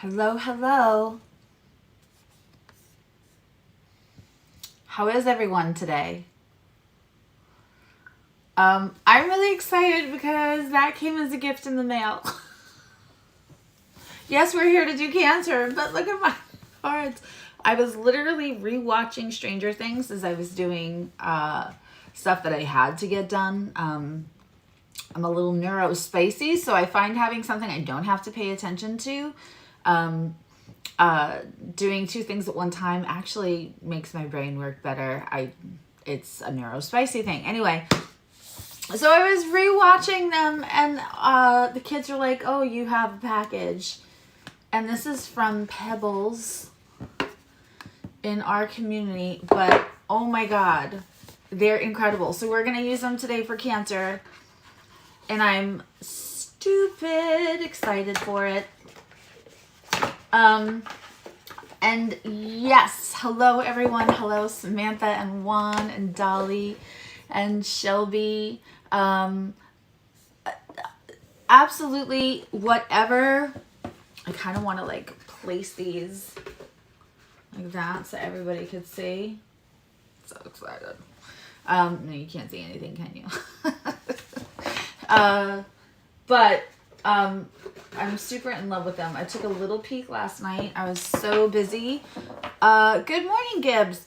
Hello, hello. How is everyone today? I'm really excited because that came as a gift in the mail. Yes, we're here to do Cancer, but look at my cards. I was literally rewatching Stranger Things as I was doing stuff that I had to get done. I'm a little neurospicy, so I find having something I don't have to pay attention to, doing two things at one time actually makes my brain work better. It's a neurospicy thing. Anyway, so I was rewatching them, and the kids are like, "Oh, you have a package," and this is from Pebbles in our community. But oh my God, they're incredible. So we're gonna use them today for Cancer, and I'm stupid excited for it. And yes, hello everyone. Hello Samantha and Juan and Dolly and Shelby. Absolutely whatever. I kind of want to like place these like that so everybody could see. So excited. No, you can't see anything, can you? But I'm super in love with them. I took a little peek last night. I was so busy. Good morning, Gibbs.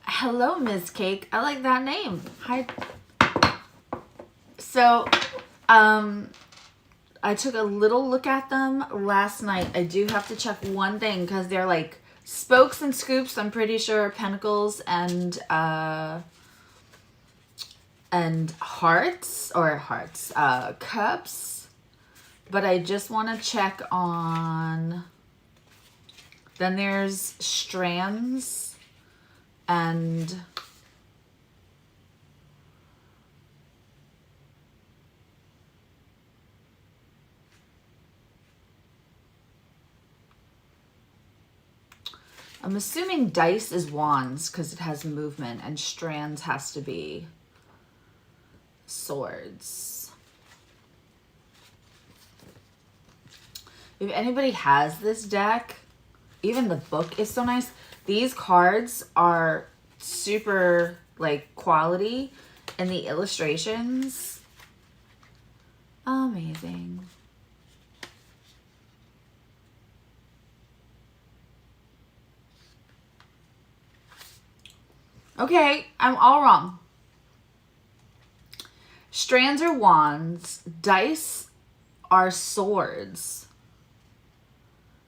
Hello, Ms. Cake. I like that name. Hi. So, I took a little look at them last night. I do have to check one thing because they're like spokes and scoops. I'm pretty sure pentacles and cups. But I just want to check on, then there's strands and I'm assuming dice is wands because it has movement and strands has to be swords. If anybody has this deck, even the book is so nice. These cards are super like quality and the illustrations, amazing. Okay, I'm all wrong. Strands are wands, dice are swords,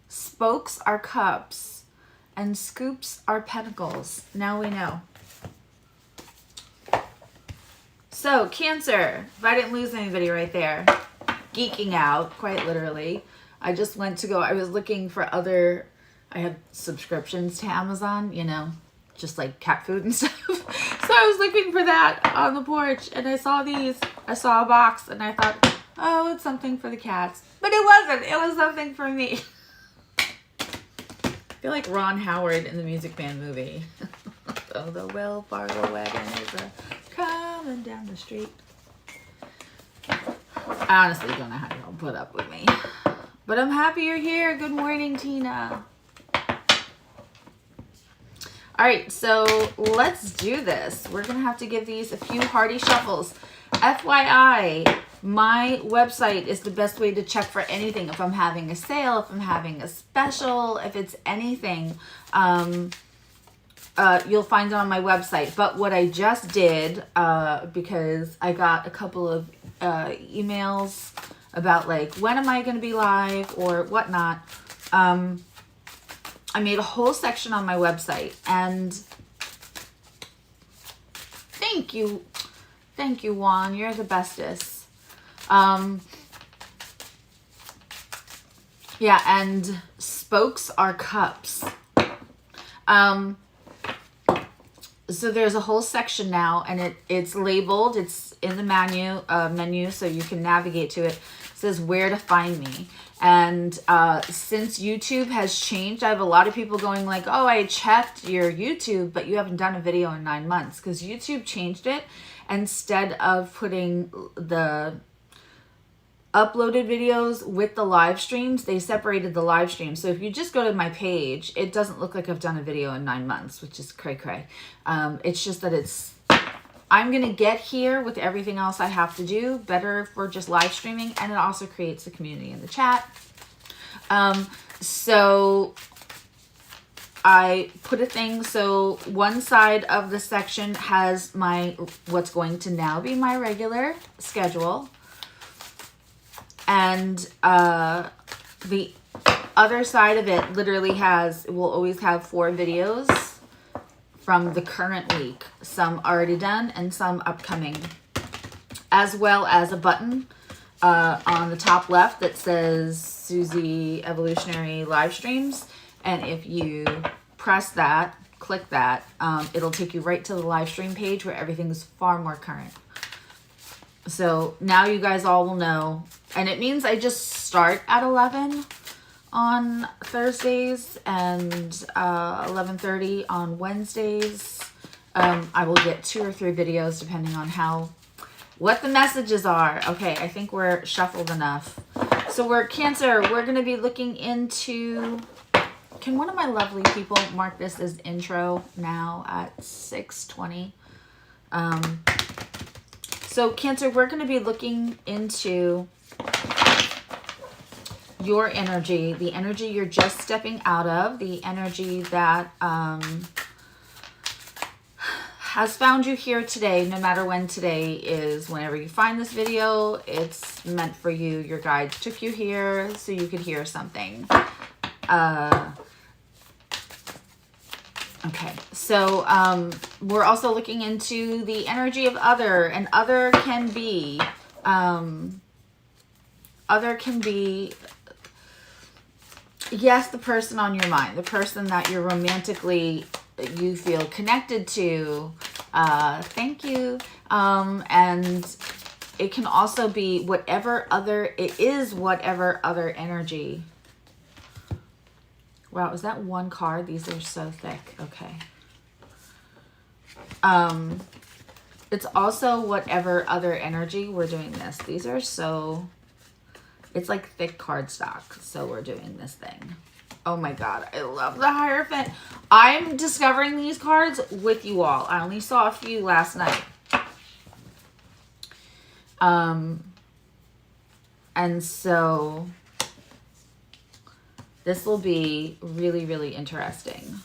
spokes are cups, and scoops are pentacles. Now we know. So, Cancer, if I didn't lose anybody right there, geeking out, quite literally. I just went to go, I was looking for other, I have subscriptions to Amazon, you know, just like cat food and stuff. So I was looking for that on the porch and I saw these. I saw a box and I thought, oh, it's something for the cats. But it wasn't. It was something for me. I feel like Ron Howard in the Music Man movie. Oh, the Wells Fargo wagon is coming down the street. I honestly don't know how y'all put up with me. But I'm happy you're here. Good morning, Tina. All right, so let's do this. We're going to have to give these a few hearty shuffles. FYI, my website is the best way to check for anything. If I'm having a sale, if I'm having a special, if it's anything, you'll find it on my website. But what I just did, because I got a couple of emails about like, when am I going to be live or whatnot, I made a whole section on my website, and thank you, Juan, you're the bestest. Yeah, and spokes are cups. So there's a whole section now, and it's labeled, it's in the menu, so you can navigate to it. It says where to find me. And since YouTube has changed, I have a lot of people going like, oh, I checked your YouTube, but you haven't done a video in 9 months. Because YouTube changed it. Instead of putting the uploaded videos with the live streams. They separated the live streams. So if you just go to my page, it doesn't look like I've done a video in 9 months, which is cray cray. It's just that I'm going to get here with everything else I have to do better for just live streaming. And it also creates a community in the chat. So I put a thing. So one side of the section has what's going to now be my regular schedule. And the other side of it literally will always have 4 videos from the current week. Some already done and some upcoming. As well as a button on the top left that says Suzzy Evolutionary Live Streams. And if you press that, click that, it'll take you right to the live stream page where everything is far more current. So now you guys all will know. And it means I just start at 11 on Thursdays and 11:30 on Wednesdays. I will get 2 or 3 videos depending on what the messages are. Okay, I think we're shuffled enough. So we're Cancer. We're going to be looking into... Can one of my lovely people mark this as intro now at 6:20? So Cancer, we're going to be looking into your energy, the energy you're just stepping out of, the energy that has found you here today, no matter when today is. Whenever you find this video, it's meant for you. Your guides took you here so you could hear something. Okay, so we're also looking into the energy of other, and other can be yes, the person on your mind, the person that you're romantically, you feel connected to. Thank you. And it can also be whatever other energy. Wow, is that one card? These are so thick. Okay. It's also whatever other energy we're doing this. These are so... It's like thick cardstock. So we're doing this thing. Oh my God. I love the Hierophant. I'm discovering these cards with you all. I only saw a few last night. And so... This will be really, really interesting.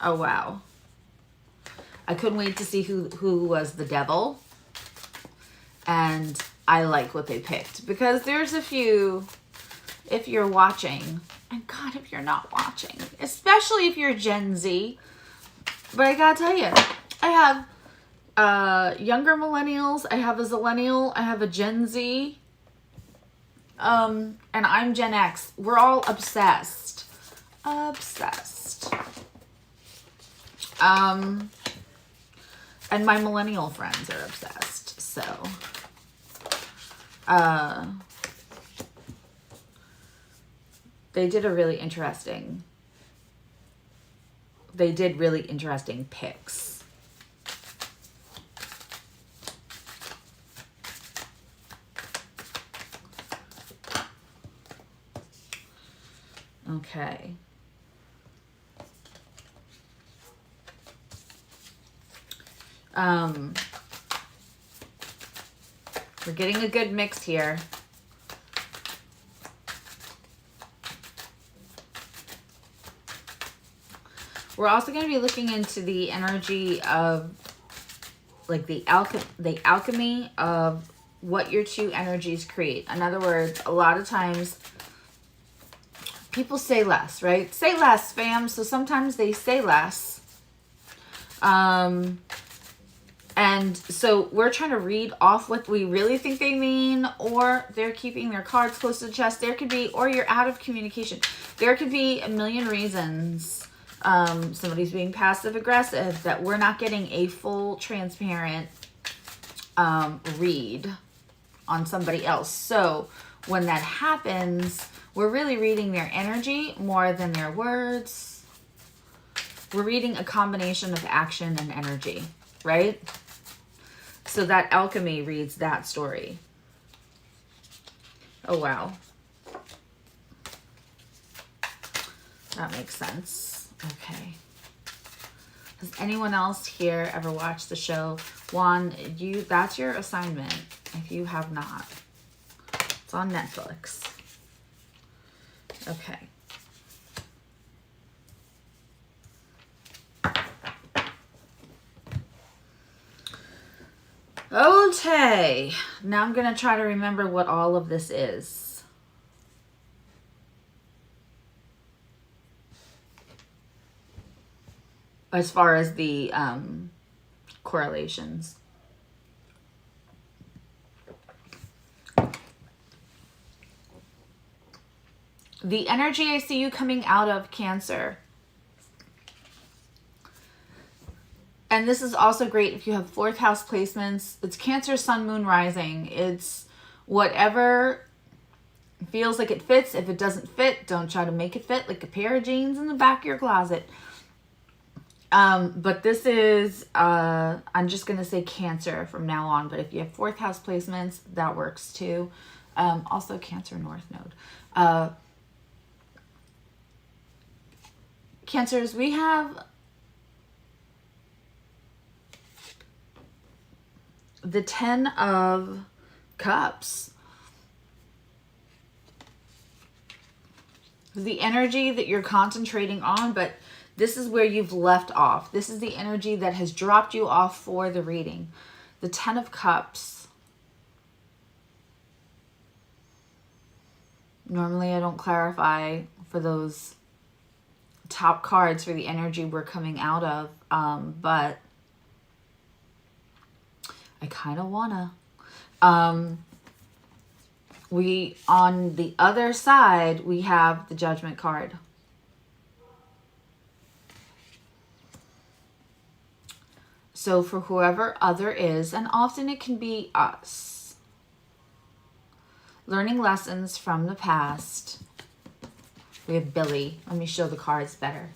Oh, wow. I couldn't wait to see who was the devil. And I like what they picked. Because there's a few, if you're watching, and God, if you're not watching, especially if you're Gen Z. But I gotta tell you, I have younger millennials, I have a Zillennial, I have a Gen Z. And I'm Gen X. We're all obsessed. Obsessed. And my millennial friends are obsessed. So, they did really interesting picks. Okay. We're getting a good mix here. We're also going to be looking into the energy of like the alchemy of what your 2 energies create. In other words, a lot of times people say less, right? Say less, fam. So sometimes they say less. And so we're trying to read off what we really think they mean, or they're keeping their cards close to the chest. There could be, or you're out of communication. There could be a million reasons. Somebody's being passive aggressive, that we're not getting a full transparent read on somebody else. So when that happens, we're really reading their energy more than their words. We're reading a combination of action and energy, right? So that alchemy reads that story. Oh, wow. That makes sense. Okay. Has anyone else here ever watched the show? Juan, that's your assignment if you have not. It's on Netflix. Okay. Okay. Now I'm going to try to remember what all of this is. As far as the correlations. The energy I see you coming out of, Cancer. And this is also great if you have 4th house placements. It's Cancer, Sun, Moon, Rising. It's whatever feels like it fits. If it doesn't fit, don't try to make it fit like a pair of jeans in the back of your closet. But this is, I'm just going to say Cancer from now on. But if you have 4th house placements, that works too. Also Cancer North Node. Cancers, we have the 10 of Cups. The energy that you're concentrating on, but this is where you've left off. This is the energy that has dropped you off for the reading. The 10 of Cups. Normally I don't clarify for those top cards for the energy we're coming out of, but I kind of wanna. On the other side, we have the Judgment card. So for whoever other is, and often it can be us, learning lessons from the past. We have Billy. Let me show the cards better.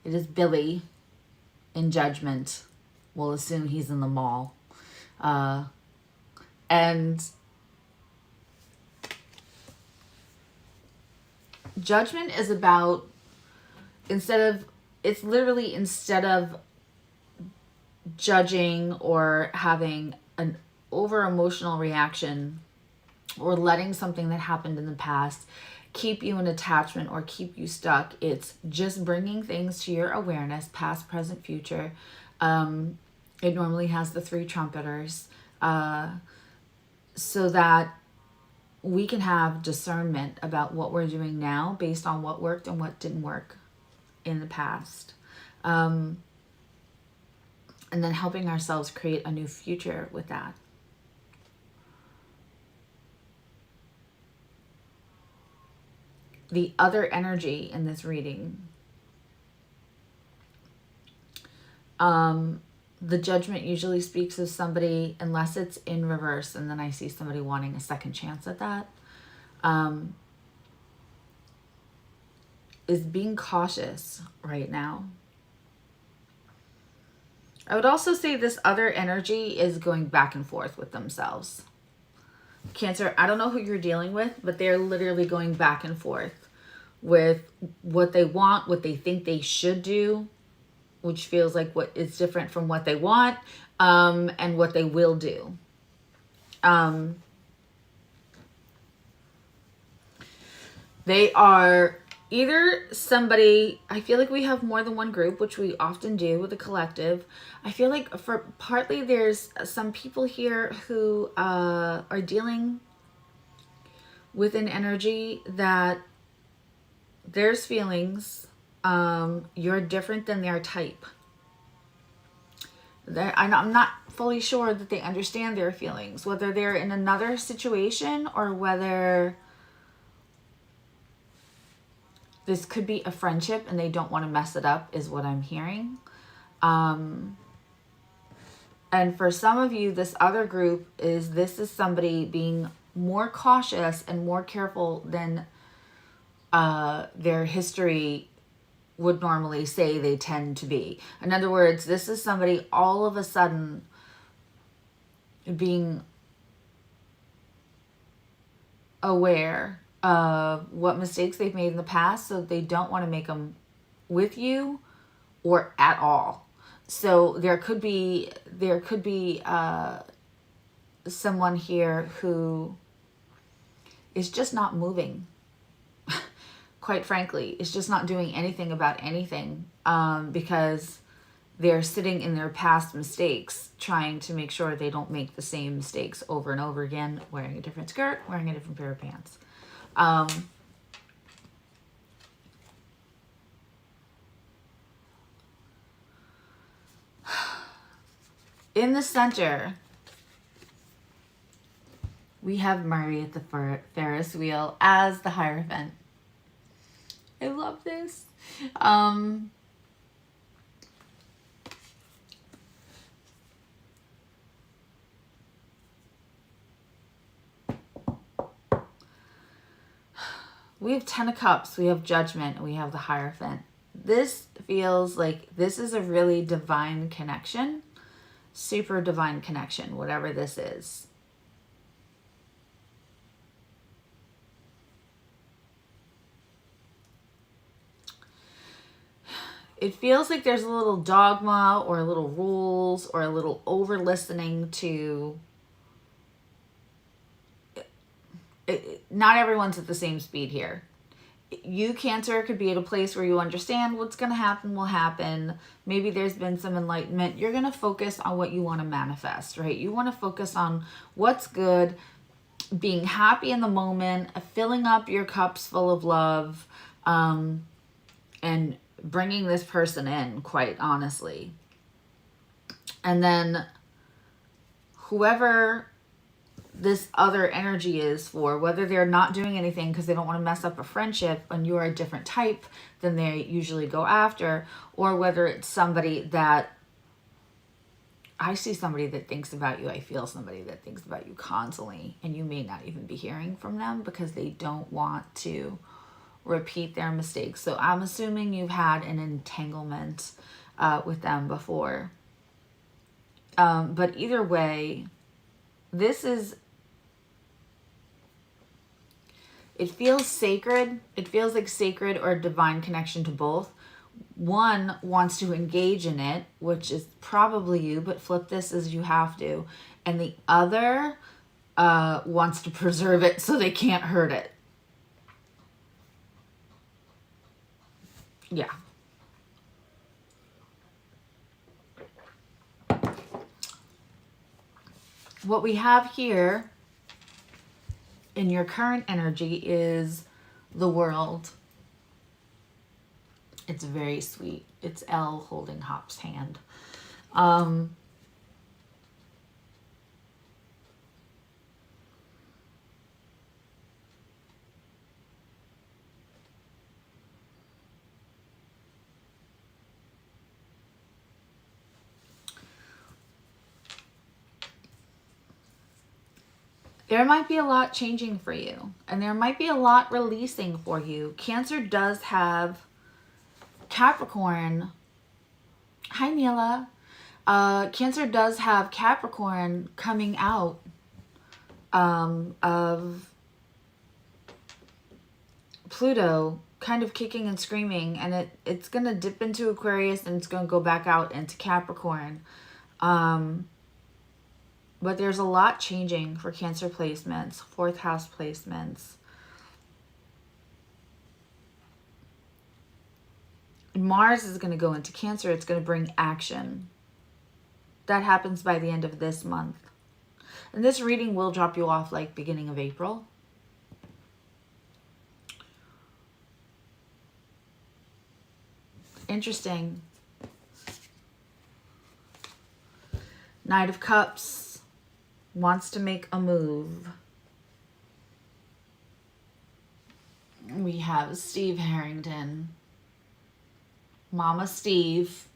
It is Billy in Judgment. We'll assume he's in the mall. And Judgment is about, instead of judging or having an over emotional reaction or letting something that happened in the past keep you in attachment or keep you stuck, it's just bringing things to your awareness, past, present, future. It normally has the 3 trumpeters, so that we can have discernment about what we're doing now based on what worked and what didn't work in the past. And then helping ourselves create a new future with that. The other energy in this reading, the Judgment usually speaks of somebody, unless it's in reverse, and then I see somebody wanting a second chance at that, is being cautious right now. I would also say this other energy is going back and forth with themselves. Cancer, I don't know who you're dealing with, but they're literally going back and forth with what they want, what they think they should do, which feels like what is different from what they want, and what they will do. They are either somebody, I feel like we have more than one group, which we often do with a collective. I feel like for partly there's some people here who are dealing with an energy that there's feelings, you're different than their type. I'm not fully sure that they understand their feelings, whether they're in another situation or whether this could be a friendship and they don't want to mess it up, is what I'm hearing. And for some of you, this other group this is somebody being more cautious and more careful than their history would normally say they tend to be. In other words, this is somebody all of a sudden being aware of what mistakes they've made in the past, so they don't want to make them with you or at all. So there could be someone here who is just not moving. Quite frankly, is just not doing anything about anything, because they're sitting in their past mistakes, trying to make sure they don't make the same mistakes over and over again, wearing a different skirt, wearing a different pair of pants. In the center, we have Murray at the Ferris wheel as the Hierophant. I love this. We have 10 of Cups, we have Judgment, and we have the Hierophant. This feels like this is a really divine connection, super divine connection, whatever this is. It feels like there's a little dogma or a little rules or a little over listening to. Not everyone's at the same speed here. You, Cancer, could be at a place where you understand what's going to happen will happen. Maybe there's been some enlightenment. You're going to focus on what you want to manifest, right? You want to focus on what's good, being happy in the moment, filling up your cups full of love, and bringing this person in, quite honestly. And then whoever this other energy is for, whether they're not doing anything because they don't want to mess up a friendship and you are a different type than they usually go after, or whether it's somebody that, I see somebody that thinks about you, I feel somebody that thinks about you constantly, and you may not even be hearing from them because they don't want to repeat their mistakes. So I'm assuming you've had an entanglement with them before. But either way, this is, it feels sacred. It feels like sacred or a divine connection to both. One wants to engage in it, which is probably you, but flip this as you have to. And the other wants to preserve it so they can't hurt it. Yeah. What we have here in your current energy is the World. It's very sweet. It's Elle holding Hop's hand. There might be a lot changing for you, and there might be a lot releasing for you. Cancer does have Capricorn. Hi, Neela. Cancer does have Capricorn coming out of Pluto, kind of kicking and screaming, and it's going to dip into Aquarius and it's going to go back out into Capricorn. But there's a lot changing for Cancer placements, 4th house placements. Mars is going to go into Cancer. It's going to bring action. That happens by the end of this month. And this reading will drop you off like beginning of April. Interesting. Knight of Cups wants to make a move. We have Steve Harrington. Mama Steve.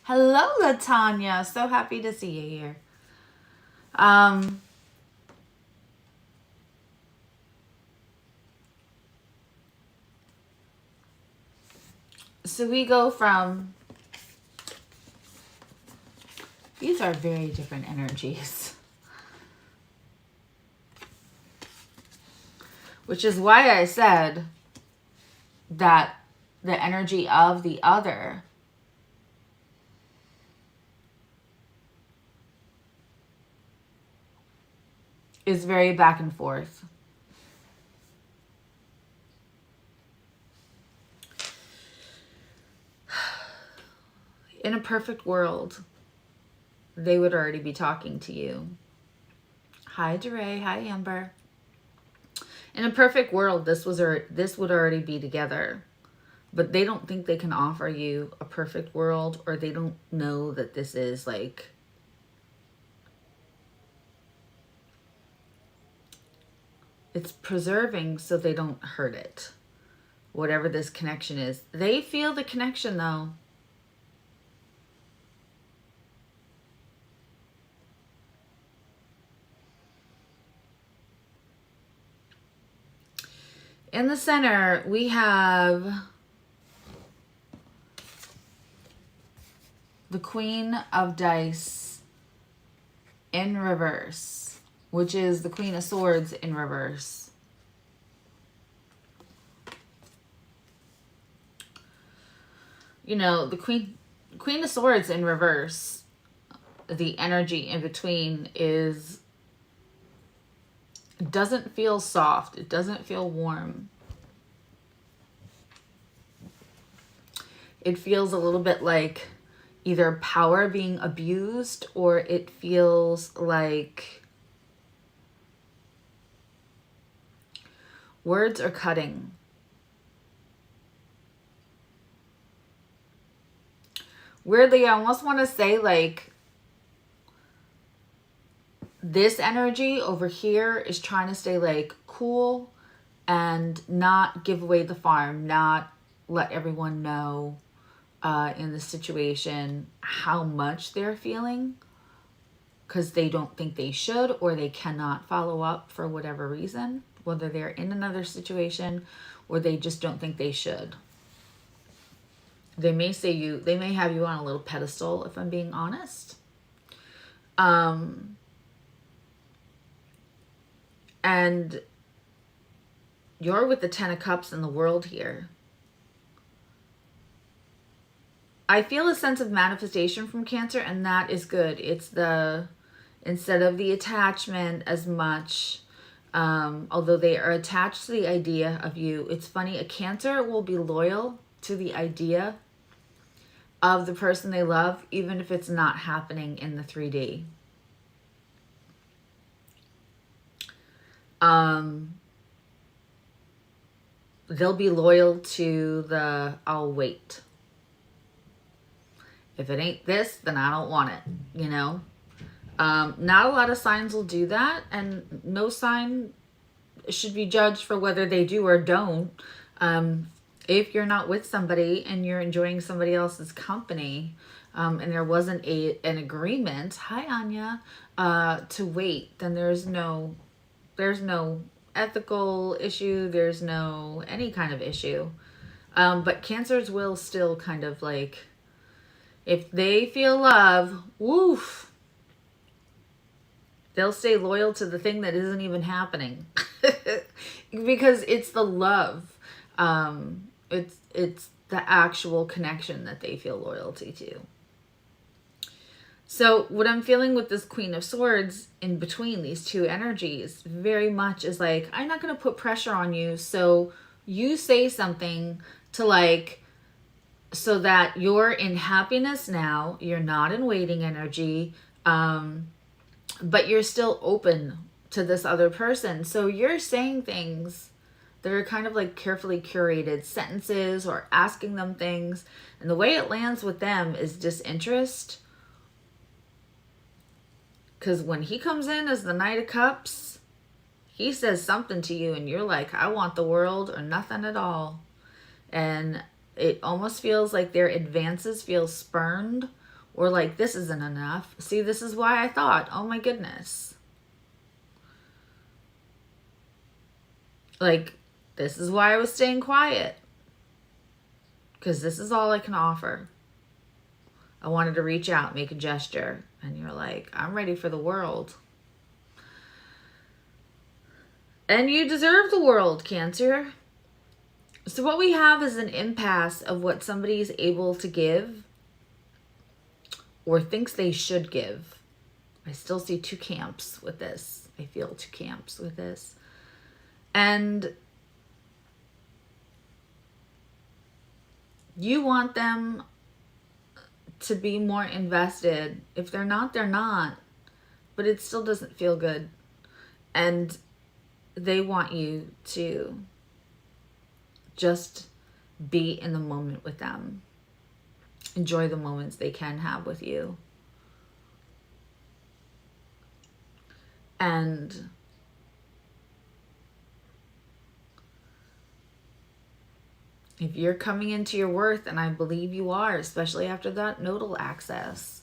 Hello, LaTanya. So happy to see you here. So we go from, these are very different energies. Which is why I said that the energy of the other is very back and forth. In a perfect world, they would already be talking to you. Hi, DeRay. Hi, Amber. In a perfect world, this would already be together. But they don't think they can offer you a perfect world, or they don't know that this is like... It's preserving so they don't hurt it. Whatever this connection is. They feel the connection, though. In the center, we have the Queen of Dice in reverse, which is the Queen of Swords in reverse. You know, the Queen of Swords in reverse, the energy in between is... It doesn't feel soft. It doesn't feel warm. It feels a little bit like either power being abused, or it feels like words are cutting. Weirdly, I almost want to say like this energy over here is trying to stay like cool and not give away the farm, not let everyone know in the situation how much they're feeling, because they don't think they should, or they cannot follow up for whatever reason, whether they're in another situation or they just don't think they should. They may have you on a little pedestal, if I'm being honest. And you're with the Ten of Cups in the world here. I feel a sense of manifestation from Cancer, and that is good. It's instead of the attachment as much, although they are attached to the idea of you. It's funny, a Cancer will be loyal to the idea of the person they love, even if it's not happening in the 3D. They'll be loyal to the I'll wait. If it ain't this, then I don't want it, you know? Not a lot of signs will do that, and no sign should be judged for whether they do or don't. If you're not with somebody and you're enjoying somebody else's company, and there wasn't an agreement, hi Anya, to wait, then there's no ethical issue, there's no any kind of issue. But Cancers will still kind of like, if they feel love, woof, they'll stay loyal to the thing that isn't even happening. Because it's the love. It's the actual connection that they feel loyalty to. So what I'm feeling with this Queen of Swords in between these two energies very much is like, I'm not going to put pressure on you, so you say something to like, so that you're in happiness now, you're not in waiting energy, but you're still open to this other person. So you're saying things that are kind of like carefully curated sentences, or asking them things, and the way it lands with them is disinterest. Because when he comes in as the Knight of Cups, he says something to you and you're like, I want the world or nothing at all. And it almost feels like their advances feel spurned, or like, this isn't enough. See, this is why I thought, oh my goodness. Like, this is why I was staying quiet. Because this is all I can offer. I wanted to reach out, make a gesture. And you're like, I'm ready for the world. And you deserve the world, Cancer. So what we have is an impasse of what somebody is able to give or thinks they should give. I still see two camps with this. I feel two camps with this. And you want them to be more invested. If they're not, they're not. But it still doesn't feel good. And they want you to just be in the moment with them. Enjoy the moments they can have with you. And if you're coming into your worth, and I believe you are, especially after that nodal access,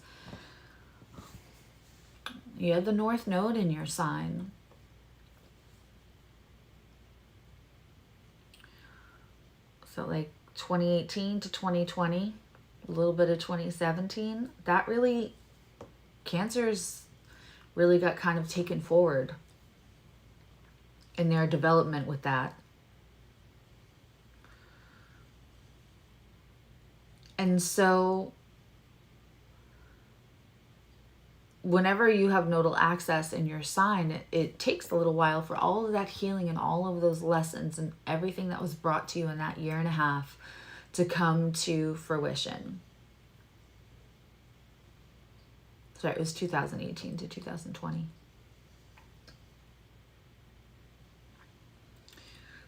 you have the North Node in your sign. So like 2018 to 2020, a little bit of 2017, that really, Cancers really got kind of taken forward in their development with that. And so whenever you have nodal access in your sign, it takes a little while for all of that healing and all of those lessons and everything that was brought to you in that year and a half to come to fruition. Sorry, it was 2018 to 2020.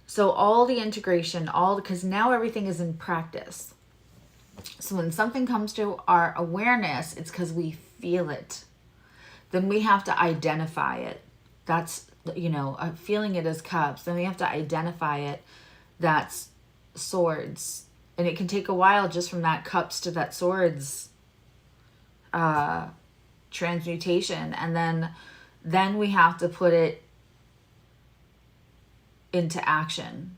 So all the integration, because now everything is in practice. So when something comes to our awareness, it's because we feel it. Then we have to identify it. That's, feeling it as cups. Then we have to identify it. That's swords. And it can take a while just from that cups to that swords transmutation. And then we have to put it into action.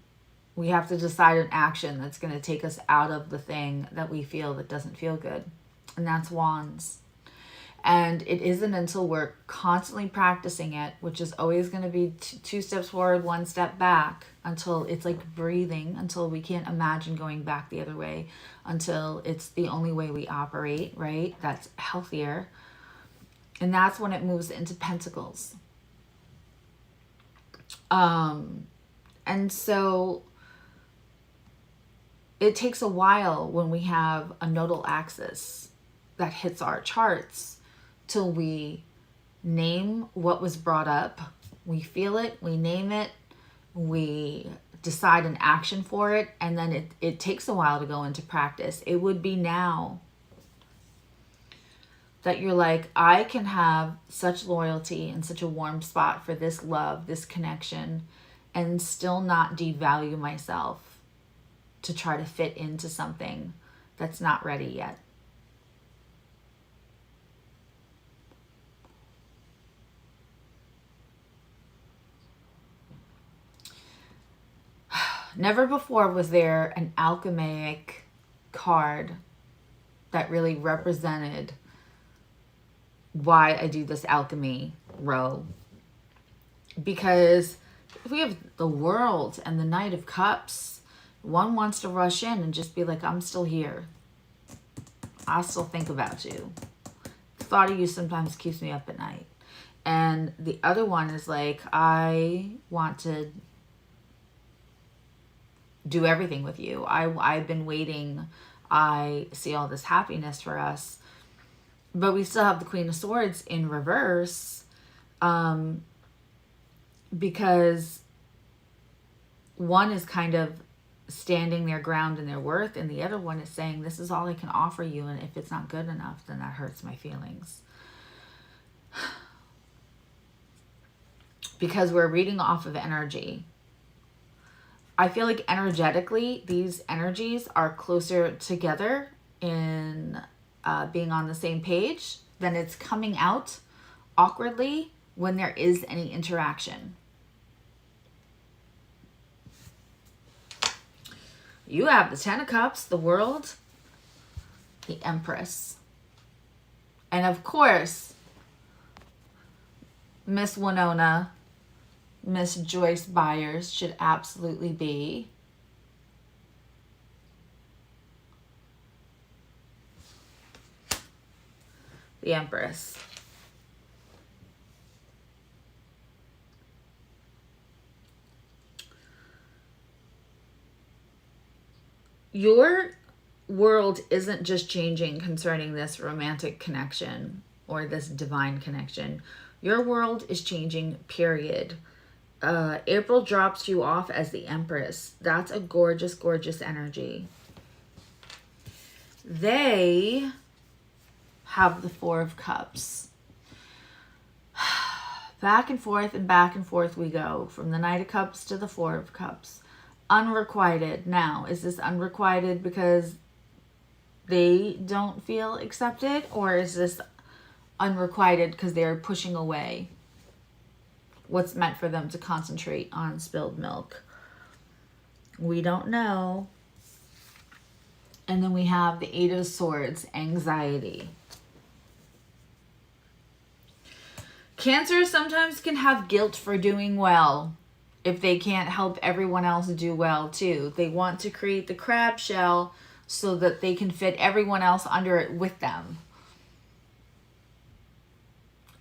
We have to decide an action that's going to take us out of the thing that we feel that doesn't feel good. And that's wands. And it isn't until we're constantly practicing it, which is always going to be two steps forward, one step back, until it's like breathing, until we can't imagine going back the other way, until it's the only way we operate, right? That's healthier. And that's when it moves into pentacles. And so it takes a while when we have a nodal axis that hits our charts till we name what was brought up. We feel it, we name it, we decide an action for it, and then it takes a while to go into practice. It would be now that you're like, I can have such loyalty and such a warm spot for this love, this connection, and still not devalue myself to try to fit into something that's not ready yet. Never before was there an alchemic card that really represented why I do this alchemy row. Because if we have the World and the Knight of Cups, one wants to rush in and just be like, I'm still here. I still think about you. The thought of you sometimes keeps me up at night. And the other one is like, I want to do everything with you. I've been waiting. I see all this happiness for us. But we still have the Queen of Swords in reverse, because one is kind of standing their ground in their worth, and the other one is saying, this is all I can offer you, and if it's not good enough, then that hurts my feelings. Because we're reading off of energy. I feel like energetically, these energies are closer together in being on the same page than it's coming out awkwardly when there is any interaction. You have the Ten of Cups, the World, the Empress. And of course, Miss Winona Miss Joyce Byers should absolutely be. The Empress. Your world isn't just changing concerning this romantic connection or this divine connection. Your world is changing, period. April drops you off as the Empress. That's a gorgeous, gorgeous energy. They have the Four of Cups. Back and forth we go. From the Knight of Cups to the Four of Cups. Unrequited. Now, is this unrequited because they don't feel accepted? Or is this unrequited because they're pushing away what's meant for them to concentrate on spilled milk? We don't know. And then we have the Eight of Swords, anxiety. Cancer sometimes can have guilt for doing well if they can't help everyone else do well too. They want to create the crab shell so that they can fit everyone else under it with them.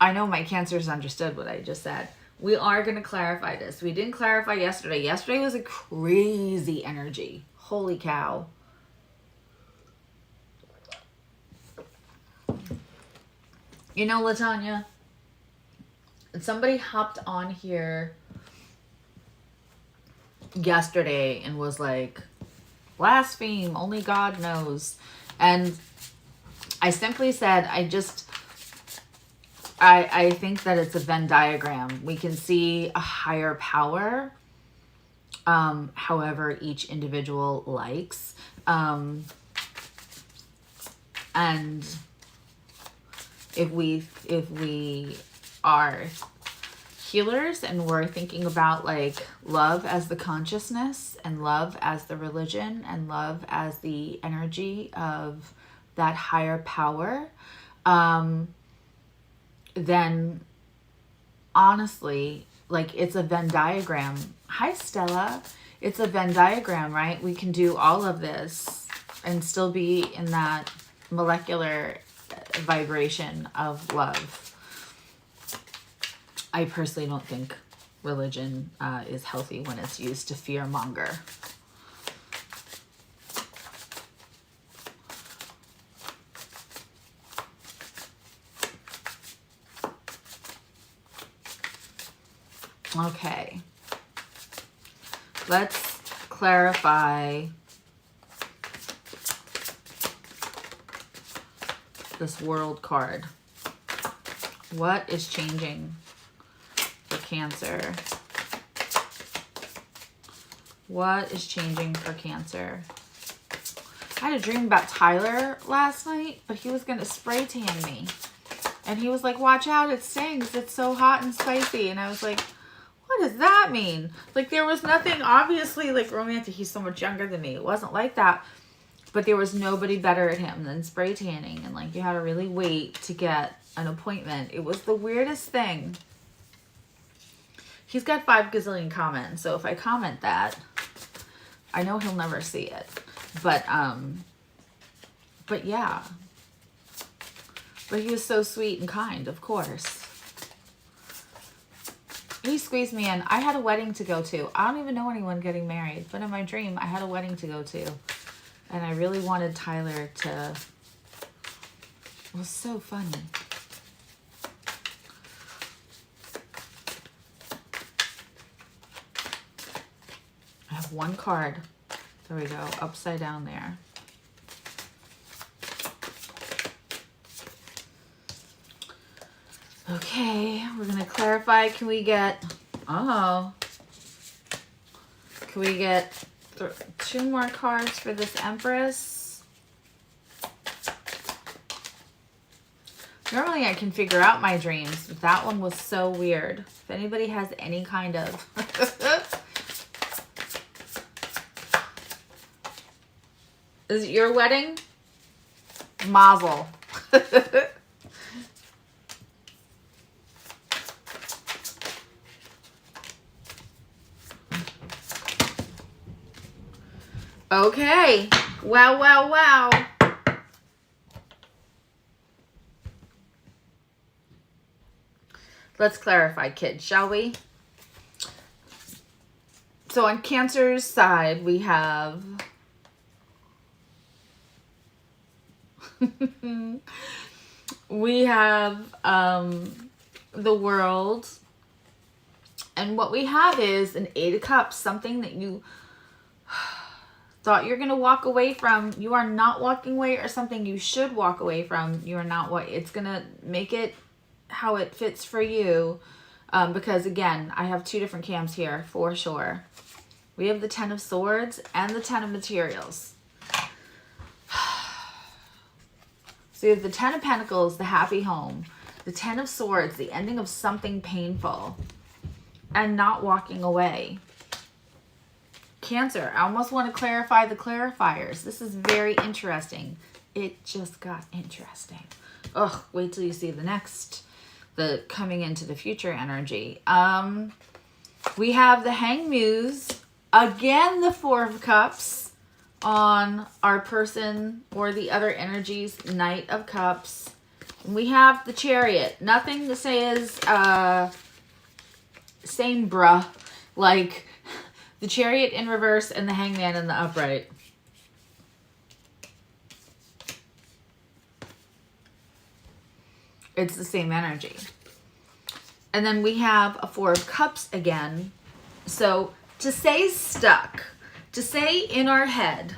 I know my Cancers understood what I just said. We are going to clarify this. We didn't clarify yesterday. Yesterday was a crazy energy. Holy cow. You know, LaTanya, somebody hopped on here yesterday and was like, blaspheme, only God knows. And I simply said, I think that it's a Venn diagram. We can see a higher power, however each individual likes. And if we are healers and we're thinking about like love as the consciousness and love as the religion and love as the energy of that higher power, then honestly, like, it's a Venn diagram. Hi, Stella. It's a Venn diagram, right? We can do all of this and still be in that molecular vibration of love. I personally don't think religion is healthy when it's used to fear monger. Okay. Let's clarify this world card. What is changing for Cancer? What is changing for Cancer? I had a dream about Tyler last night, but he was going to spray tan me. And he was like, watch out, it stings. It's so hot and spicy. And I was like, what does that mean? Like, there was nothing obviously like romantic. He's so much younger than me. It wasn't like that. But there was nobody better at him than spray tanning. And like, you had to really wait to get an appointment. It was the weirdest thing. He's got 5 gazillion comments. So if I comment that, I know he'll never see it. But yeah. But he was so sweet and kind, of course. He squeezed me in. I had a wedding to go to. I don't even know anyone getting married. But in my dream, I had a wedding to go to. And I really wanted Tyler to... It was so funny. I have one card. There we go. Upside down there. Okay, we're going to clarify. Can we get... Oh. Can we get 2 more cards for this Empress? Normally I can figure out my dreams, but that one was so weird. If anybody has any kind of... Is it your wedding? Mazel. Okay. Wow, wow, wow. Let's clarify, kids, shall we? So on Cancer's side, we have we have the World. And what we have is an 8 of Cups, something that you thought you're going to walk away from. You are not walking away, or something you should walk away from. You are not what it's going to make it how it fits for you. Because again, I have 2 different cams here for sure. We have the 10 of Swords and the 10 of Materials. So you have the 10 of Pentacles, the happy home, the 10 of Swords, the ending of something painful, and not walking away. Cancer, I almost want to clarify the clarifiers. This is very interesting. It just got interesting. Ugh, wait till you see the next, the coming into the future energy. We have the Hanged Muse, again the 4 of Cups on our person or the other energies, Knight of Cups. And we have the Chariot. Nothing to say is same bruh, like the Chariot in reverse and the Hangman in the upright. It's the same energy. And then we have a 4 of Cups again. So to say stuck, to say in our head,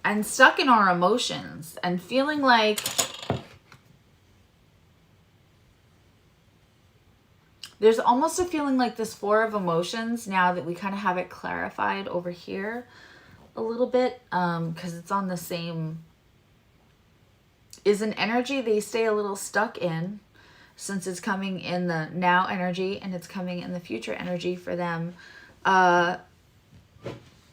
and stuck in our emotions and feeling like there's almost a feeling like this 4 of emotions, now that we kind of have it clarified over here a little bit, because it's on the same, is an energy they stay a little stuck in, since it's coming in the now energy and it's coming in the future energy for them.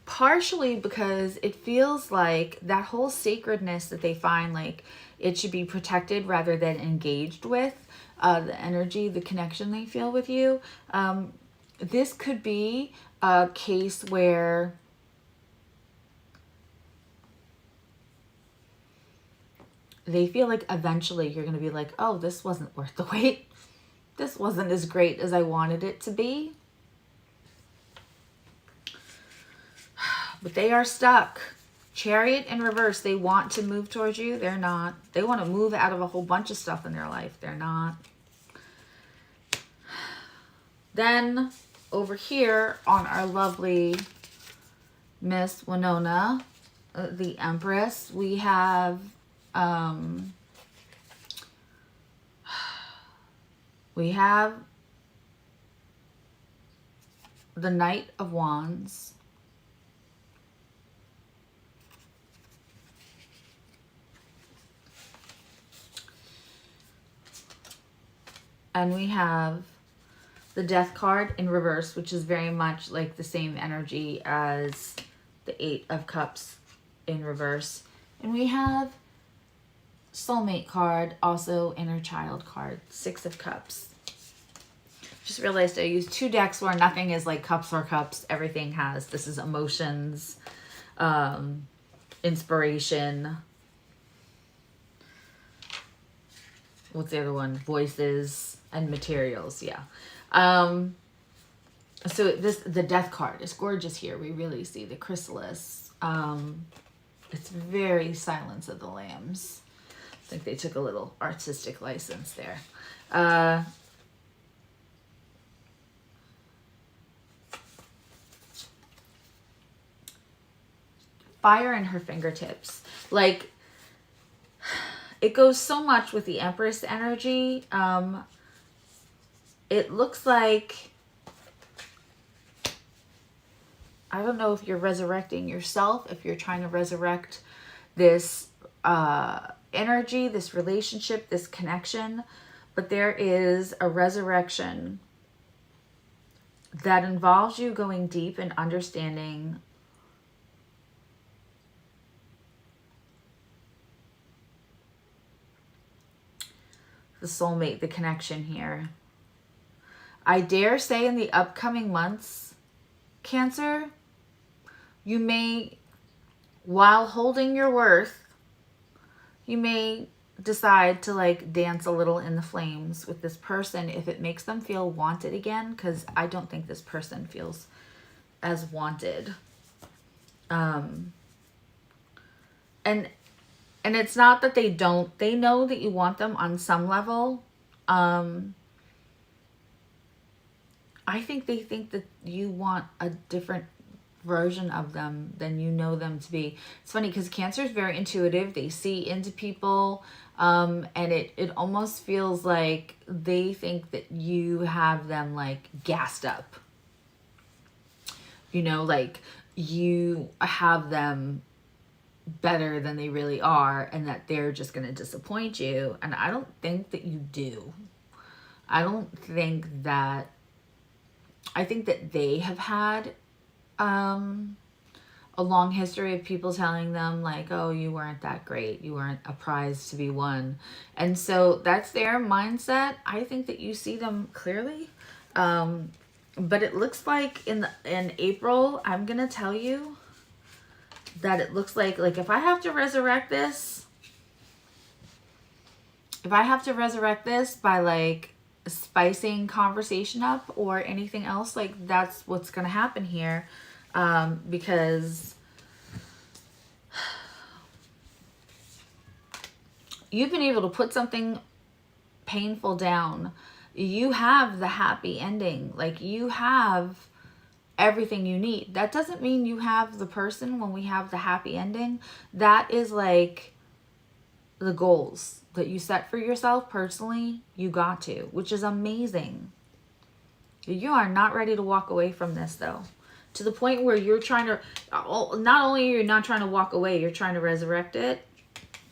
Partially because it feels like that whole sacredness that they find, like it should be protected rather than engaged with, the energy, the connection they feel with you. This could be a case where they feel like eventually you're going to be like, oh, this wasn't worth the wait. This wasn't as great as I wanted it to be. But they are stuck. Chariot in reverse. They want to move towards you. They're not. They want to move out of a whole bunch of stuff in their life. They're not. Then over here on our lovely Miss Winona, the Empress, we have the Knight of Wands. And we have the Death card in reverse, which is very much like the same energy as the 8 of Cups in reverse. And we have Soulmate card, also Inner Child card, 6 of Cups. Just realized I used 2 decks where nothing is like cups or cups. Everything has, this is emotions, inspiration. What's the other one? Voices and materials. Yeah. So the Death card is gorgeous here. We really see the chrysalis. It's very Silence of the Lambs. I think they took a little artistic license there. Fire in her fingertips. Like, it goes so much with the Empress energy. It looks like, I don't know if you're resurrecting yourself, if you're trying to resurrect this energy, this relationship, this connection, but there is a resurrection that involves you going deep and understanding the soulmate, the connection here. I dare say in the upcoming months, Cancer, you may, while holding your worth, you may decide to like dance a little in the flames with this person if it makes them feel wanted again, because I don't think this person feels as wanted. And it's not that they don't, they know that you want them on some level. I think they think that you want a different version of them than you know them to be. It's funny because Cancer is very intuitive. They see into people, and it almost feels like they think that you have them like gassed up. You know, like you have them better than they really are, and that they're just going to disappoint you. And I don't think that you do. I don't think that, I think that they have had a long history of people telling them like, oh, you weren't that great, you weren't a prize to be won, and so that's their mindset. I think that you see them clearly, but it looks like in April, I'm gonna tell you that it looks like if I have to resurrect this, by like spicing conversation up or anything else, like that's what's gonna happen here. Because you've been able to put something painful down. You have the happy ending. Like you have everything you need. That doesn't mean you have the person when we have the happy ending. That is like the goals that you set for yourself personally, you got to, which is amazing. You are not ready to walk away from this though. To the point where you're trying to, not only are you not trying to walk away, you're trying to resurrect it,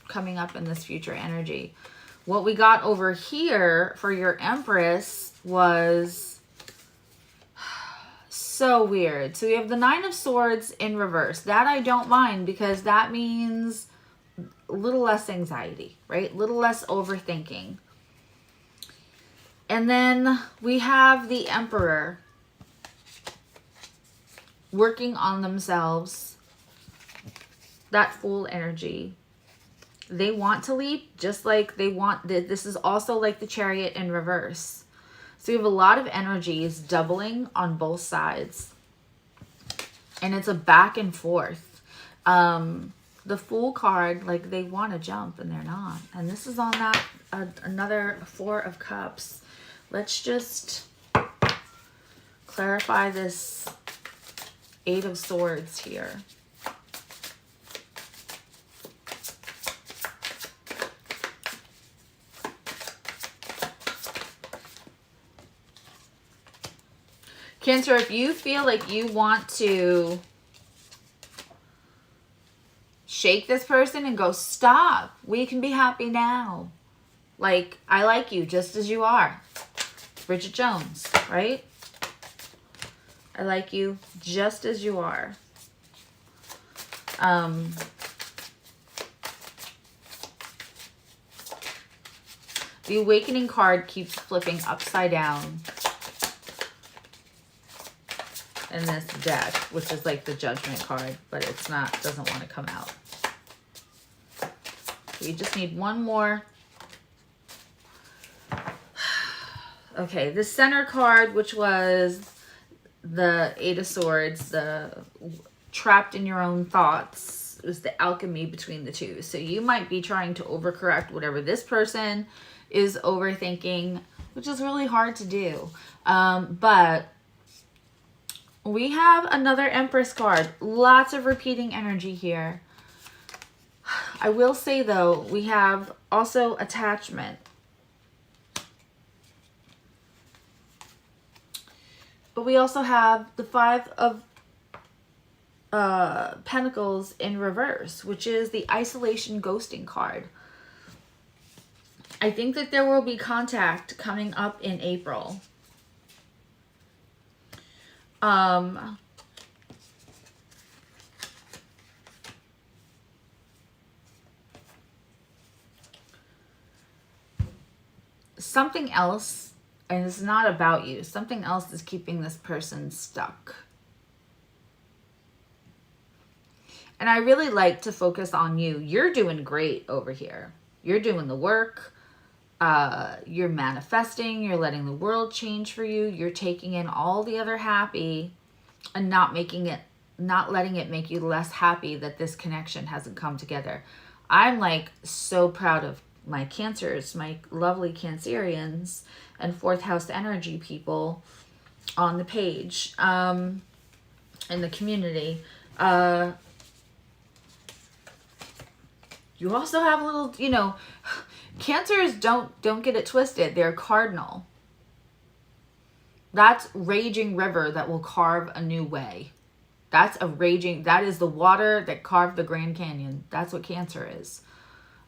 coming up in this future energy. What we got over here for your Empress was so weird. So we have the Nine of Swords in reverse. That I don't mind, because that means a little less anxiety, right? A little less overthinking. And then we have the Emperor working on themselves. That Fool energy. They want to leap, just like they want, this is also like the Chariot in reverse. So you have a lot of energies doubling on both sides. And it's a back and forth. The Fool card, like they want to jump and they're not. And this is on that, another Four of Cups. Let's just clarify this Eight of Swords here. Cancer, if you feel like you want to shake this person and go, stop, we can be happy now. Like, I like you just as you are. Bridget Jones, right? I like you just as you are. The Awakening card keeps flipping upside down in this deck, which is like the Judgment card, but it's not, doesn't want to come out. We just need one more. Okay, the center card, which was the Eight of Swords, the trapped in your own thoughts, it was the alchemy between the two. So you might be trying to overcorrect whatever this person is overthinking, which is really hard to do. But we have another Empress card. Lots of repeating energy here. I will say though, we have also attachment. But we also have the Five of Pentacles in reverse, which is the isolation ghosting card. I think that there will be contact coming up in April. something else, and it's not about you, something else is keeping this person stuck. And I really like to focus on you. You're doing great over here. You're doing the work. You're manifesting. You're letting the world change for you. You're taking in all the other happy and not letting it make you less happy that this connection hasn't come together. I'm like so proud of my Cancers, my lovely Cancerians and fourth house energy people on the page, in the community. You also have a little, you know, Cancers, don't get it twisted. They're cardinal. That's raging river that will carve a new way. That is the water that carved the Grand Canyon. That's what Cancer is.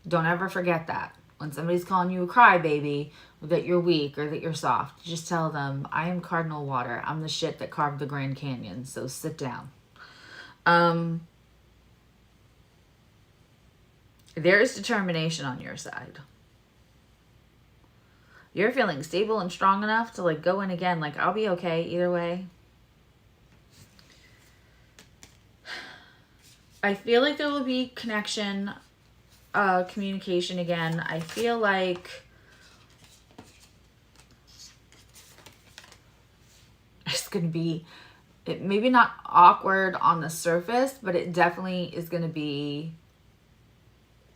Don't ever forget that. When somebody's calling you a crybaby, that you're weak or that you're soft, just tell them, I am cardinal water. I'm the shit that carved the Grand Canyon. So sit down. There is determination on your side. You're feeling stable and strong enough to like go in again. Like, I'll be okay either way. I feel like there will be connection, communication again. I feel like it's going to be, it maybe not awkward on the surface, but it definitely is going to be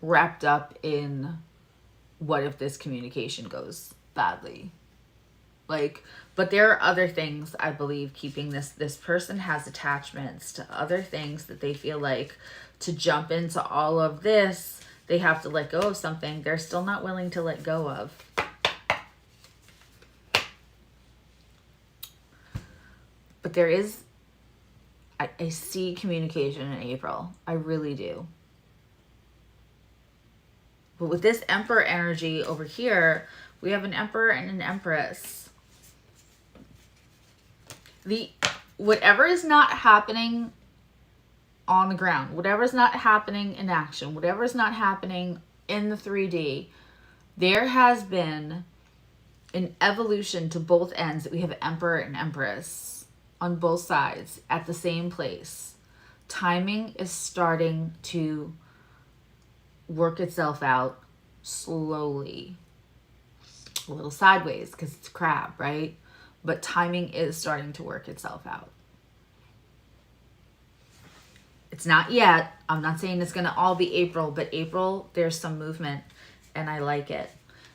wrapped up in what if this communication goes badly. Like, but there are other things, I believe, keeping this person has attachments to other things that they feel like to jump into all of this, they have to let go of something they're still not willing to let go of. But there is, I see communication in April. I really do. But with this Emperor energy over here, we have an Emperor and an Empress. Whatever is not happening on the ground, whatever is not happening in action, whatever is not happening in the 3D, there has been an evolution to both ends that we have Emperor and Empress on both sides at the same place. Timing is starting to work itself out slowly. A little sideways because it's crab, right? But timing is starting to work itself out. It's not yet. I'm not saying it's going to all be April, but April, there's some movement and I like it.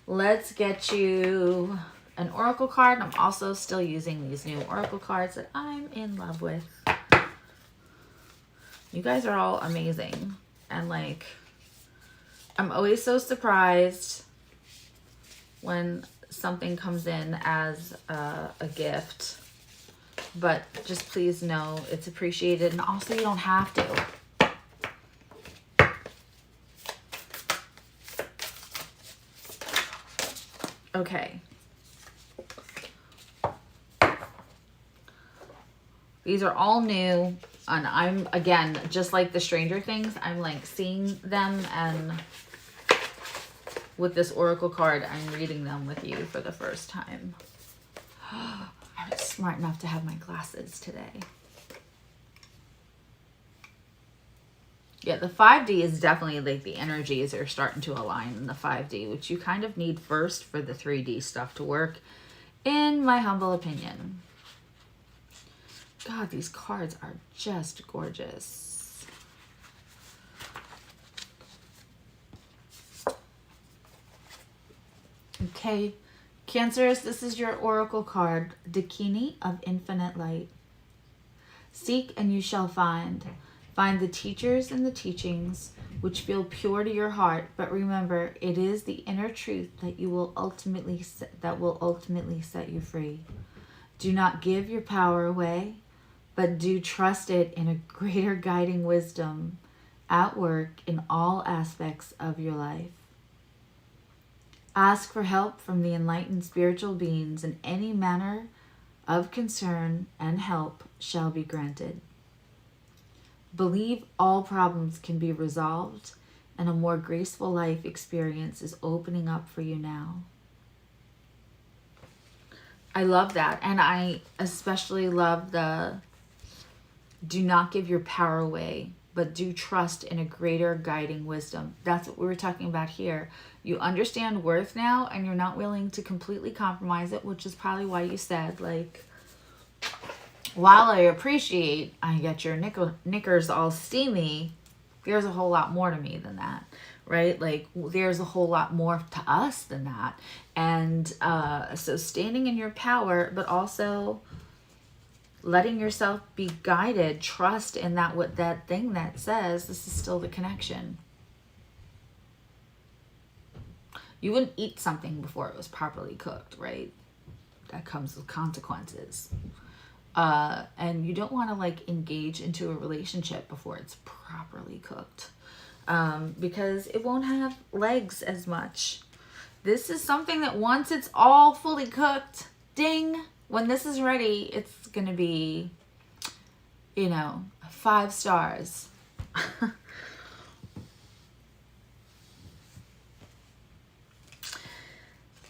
Let's get you an oracle card. I'm also still using these new oracle cards that I'm in love with. You guys are all amazing. And like, I'm always so surprised when something comes in as a gift, but just please know it's appreciated, and also you don't have to. Okay. These are all new, and I'm, again, just like the Stranger Things, I'm like seeing them, and with this oracle card, I'm reading them with you for the first time. I was smart enough to have my glasses today. Yeah, the 5D is definitely like the energies are starting to align in the 5D, which you kind of need first for the 3D stuff to work, in my humble opinion. God, these cards are just gorgeous. Okay, Cancers, this is your oracle card, Dakini of Infinite Light. Seek and you shall find. Find the teachers and the teachings which feel pure to your heart, but remember, it is the inner truth that will ultimately set you free. Do not give your power away, but do trust it in a greater guiding wisdom at work in all aspects of your life. Ask for help from the enlightened spiritual beings, and any manner of concern and help shall be granted. Believe all problems can be resolved, and a more graceful life experience is opening up for you now. I love that. And I especially love the do not give your power away, but do trust in a greater guiding wisdom. That's what we were talking about here. You understand worth now, and you're not willing to completely compromise it, which is probably why you said, like, while I appreciate I get your knickers all steamy, there's a whole lot more to me than that, right? Like, there's a whole lot more to us than that. And so standing in your power, but also letting yourself be guided, trust in that, what that thing that says, this is still the connection. You wouldn't eat something before it was properly cooked, right? That comes with consequences. And you don't want to like engage into a relationship before it's properly cooked, because it won't have legs as much. This is something that once it's all fully cooked, ding, when this is ready, it's going to be, you know, 5 stars.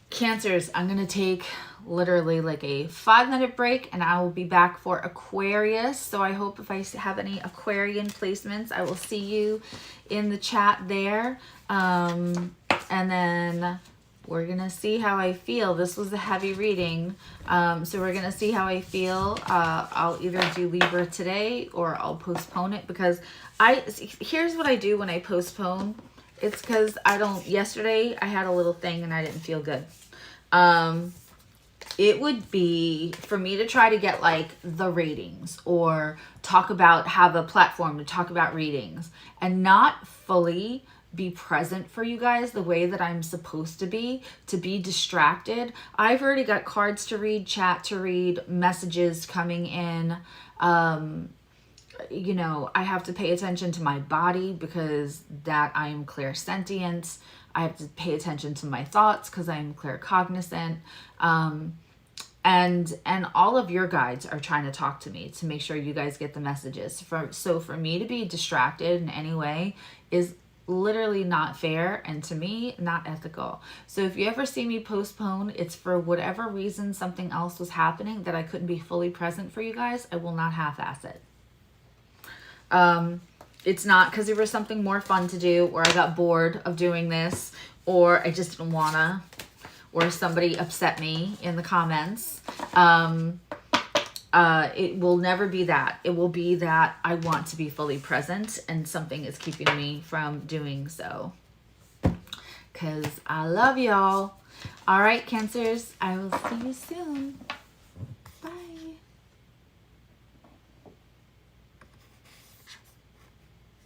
Cancers, I'm going to take literally like a 5-minute break and I will be back for Aquarius. So I hope if I have any Aquarian placements, I will see you in the chat there. And then we're going to see how I feel. This was a heavy reading. So we're going to see how I feel. I'll either do Libra today or I'll postpone it, because here's what I do when I postpone. It's because yesterday I had a little thing and I didn't feel good. It would be for me to try to get like the ratings or have a platform to talk about readings and not fully be present for you guys the way that I'm supposed to be distracted. I've already got cards to read, chat to read, messages coming in. You know, I have to pay attention to my body because that I am clairsentient. I have to pay attention to my thoughts because I'm claircognizant. And all of your guides are trying to talk to me to make sure you guys get the messages. So for me to be distracted in any way is literally not fair, and to me, not ethical. So if you ever see me postpone, it's for whatever reason something else was happening that I couldn't be fully present for you guys. I will not half-ass it. It's not because there was something more fun to do, or I got bored of doing this, or I just didn't wanna, or somebody upset me in the comments. It will never be that. It will be that I want to be fully present and something is keeping me from doing so. Because I love y'all. All right, Cancers, I will see you soon.